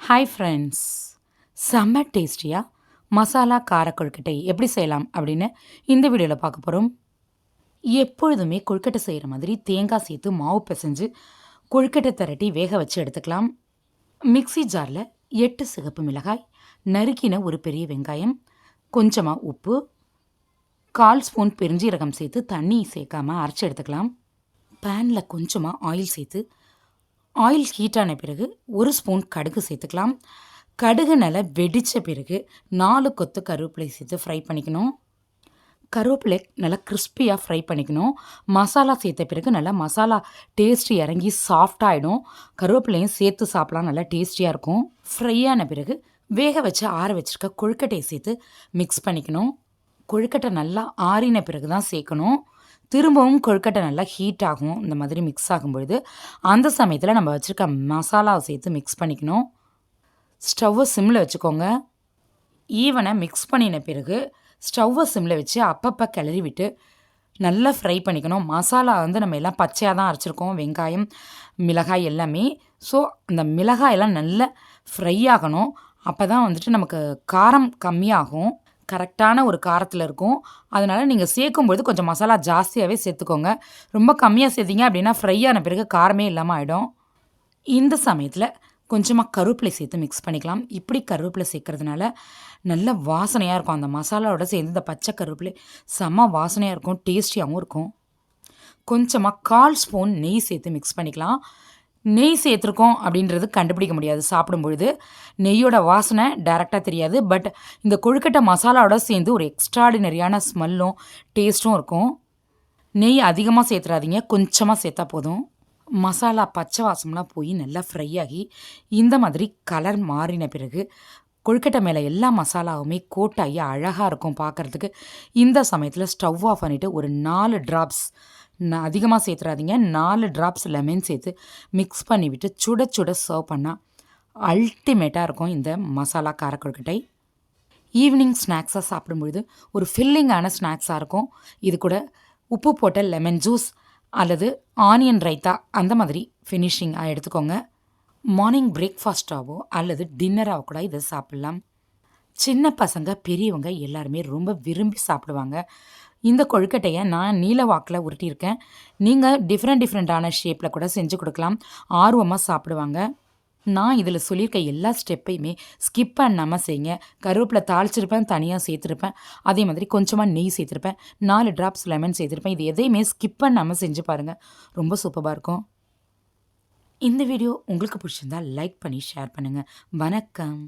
Hi friends, செம்ம டேஸ்டியாக மசாலா கார கொழுக்கட்டை எப்படி செய்யலாம் அப்படின்னு இந்த வீடியோவில் பார்க்க போகிறோம். எப்பொழுதுமே கொழுக்கட்டை செய்கிற மாதிரி தேங்காய் சேர்த்து மாவு பிசைஞ்சு கொழுக்கட்டை திரட்டி வேக வச்சு எடுத்துக்கலாம். மிக்ஸி ஜாரில் 8 சிகப்பு மிளகாய், நறுக்கின ஒரு பெரிய வெங்காயம், கொஞ்சமாக உப்பு, 1/4 ஸ்பூன் பெருஞ்சீரகம் சேர்த்து தண்ணி சேர்க்காமல் அரைச்சி எடுத்துக்கலாம். பேனில் கொஞ்சமாக ஆயில் சேர்த்து ஆயில் ஹீட்டான பிறகு 1 ஸ்பூன் கடுகு சேர்த்துக்கலாம். கடுகு நல்லா வெடித்த பிறகு 4 கொத்து கருவேப்பிலை சேர்த்து ஃப்ரை பண்ணிக்கணும். கருவேப்பிலை நல்லா கிறிஸ்பியாக ஃப்ரை பண்ணிக்கணும். மசாலா சேர்த்த பிறகு நல்லா மசாலா டேஸ்ட் இறங்கி சாஃப்டாகிடும். கருவேப்பிலையும் சேர்த்து சாப்பிட்லாம், நல்லா டேஸ்டியாக இருக்கும். ஃப்ரை ஆன பிறகு வேக வச்சு ஆற வச்சுருக்க கொழுக்கட்டையை சேர்த்து மிக்ஸ் பண்ணிக்கணும். கொழுக்கட்டை நல்லா ஆறின பிறகு தான் சேர்க்கணும். திரும்பவும் கொழுக்கட்டை நல்லா ஹீட் ஆகும். இந்த மாதிரி மிக்ஸ் ஆகும்பொழுது அந்த சமயத்தில் நம்ம வச்சுருக்க மசாலாவை சேர்த்து மிக்ஸ் பண்ணிக்கணும். ஸ்டவ்வை சிம்மில் வச்சுக்கோங்க. ஈவனாக மிக்ஸ் பண்ணின பிறகு ஸ்டவ்வை சிம்மில் வச்சு அப்பப்போ கிளறி விட்டு நல்லா ஃப்ரை பண்ணிக்கணும். மசாலா நம்ம எல்லாம் பச்சையாக தான் அரைச்சிருக்கோம், வெங்காயம் மிளகாய் எல்லாமே. ஸோ அந்த மிளகாயெல்லாம் நல்லா ஃப்ரை ஆகணும். அப்போ தான் நமக்கு காரம் கம்மியாகும், கரெக்டான ஒரு காரத்தில் இருக்கும். அதனால் நீங்கள் சேர்க்கும்பொழுது கொஞ்சம் மசாலா ஜாஸ்தியாகவே சேர்த்துக்கோங்க. ரொம்ப கம்மியாக சேர்த்திங்க அப்படின்னா ஃப்ரை ஆன பிறகு காரமே இல்லாமல் ஆகிடும். இந்த சமயத்தில் கொஞ்சமாக கருவேப்பிலை சேர்த்து மிக்ஸ் பண்ணிக்கலாம். இப்படி கருவேப்பிலை சேர்க்கறதுனால நல்ல வாசனையாக இருக்கும். அந்த மசாலாவோட சேர்ந்து இந்த பச்சை கருவேப்பிலை செம்ம வாசனையாக இருக்கும், டேஸ்டியாகவும் இருக்கும். கொஞ்சமாக 1/4 ஸ்பூன் நெய் சேர்த்து மிக்ஸ் பண்ணிக்கலாம். நெய் சேர்த்துருக்கோம் அப்படின்றது கண்டுபிடிக்க முடியாது சாப்பிடும்பொழுது. நெய்யோட வாசனை டைரெக்டாக தெரியாது. பட் இந்த கொழுக்கட்டை மசாலாவோட சேர்ந்து ஒரு எக்ஸ்ட்ராடினரியான ஸ்மெல்லும் டேஸ்ட்டும் இருக்கும். நெய் அதிகமாக சேர்த்துறாதீங்க, கொஞ்சமாக சேர்த்தா போதும். மசாலா பச்சை வாசம்லாம் போய் நல்லா ஃப்ரை ஆகி இந்த மாதிரி கலர் மாறின பிறகு கொழுக்கட்டை மேலே எல்லா மசாலாவுமே கோட்டாகி அழகாக இருக்கும் பார்க்குறதுக்கு. இந்த சமயத்தில் ஸ்டவ் ஆஃப் பண்ணிவிட்டு ஒரு 4 ட்ராப்ஸ், அதிகமாக சேர்த்துறாதீங்க, 4 ட்ராப்ஸ் லெமன் சேர்த்து மிக்ஸ் பண்ணிவிட்டு சுட சுட சர்வ் பண்ணால் அல்டிமேட்டாக இருக்கும் இந்த மசாலா கார கொழுக்கட்டை. ஈவினிங் ஸ்நாக்ஸாக சாப்பிடும்பொழுது ஒரு ஃபில்லிங்கான ஸ்நாக்ஸாக இருக்கும். இது கூட உப்பு போட்ட லெமன் ஜூஸ் அல்லது ஆனியன் ரைத்தா அந்த மாதிரி ஃபினிஷிங்காக எடுத்துக்கோங்க. மார்னிங் பிரேக்ஃபாஸ்ட்டாகவோ அல்லது டின்னராகவோ கூட இதை சாப்பிட்லாம். சின்ன பசங்க பெரியவங்க எல்லாருமே ரொம்ப விரும்பி சாப்பிடுவாங்க. இந்த கொழுக்கட்டையை நான் நீல வாக்கில் உருட்டியிருக்கேன். நீங்கள் டிஃப்ரெண்ட்டான ஷேப்பில் கூட செஞ்சு கொடுக்கலாம், ஆர்வமாக சாப்பிடுவாங்க. நான் இதில் சொல்லியிருக்க எல்லா ஸ்டெப்பையுமே ஸ்கிப் பண்ணாமல் செய்யுங்க. கருவேப்பிலை தாளிச்சிருப்பேன், தனியாக சேர்த்துருப்பேன். அதே மாதிரி கொஞ்சமாக நெய் சேர்த்துருப்பேன், 4 ட்ராப்ஸ் லெமன் சேர்த்துருப்பேன். இது எதையுமே ஸ்கிப் பண்ணாமல் செஞ்சு பாருங்கள், ரொம்ப சூப்பராக இருக்கும். இந்த வீடியோ உங்களுக்கு பிடிச்சிருந்தால் லைக் பண்ணி ஷேர் பண்ணுங்கள். வணக்கம்.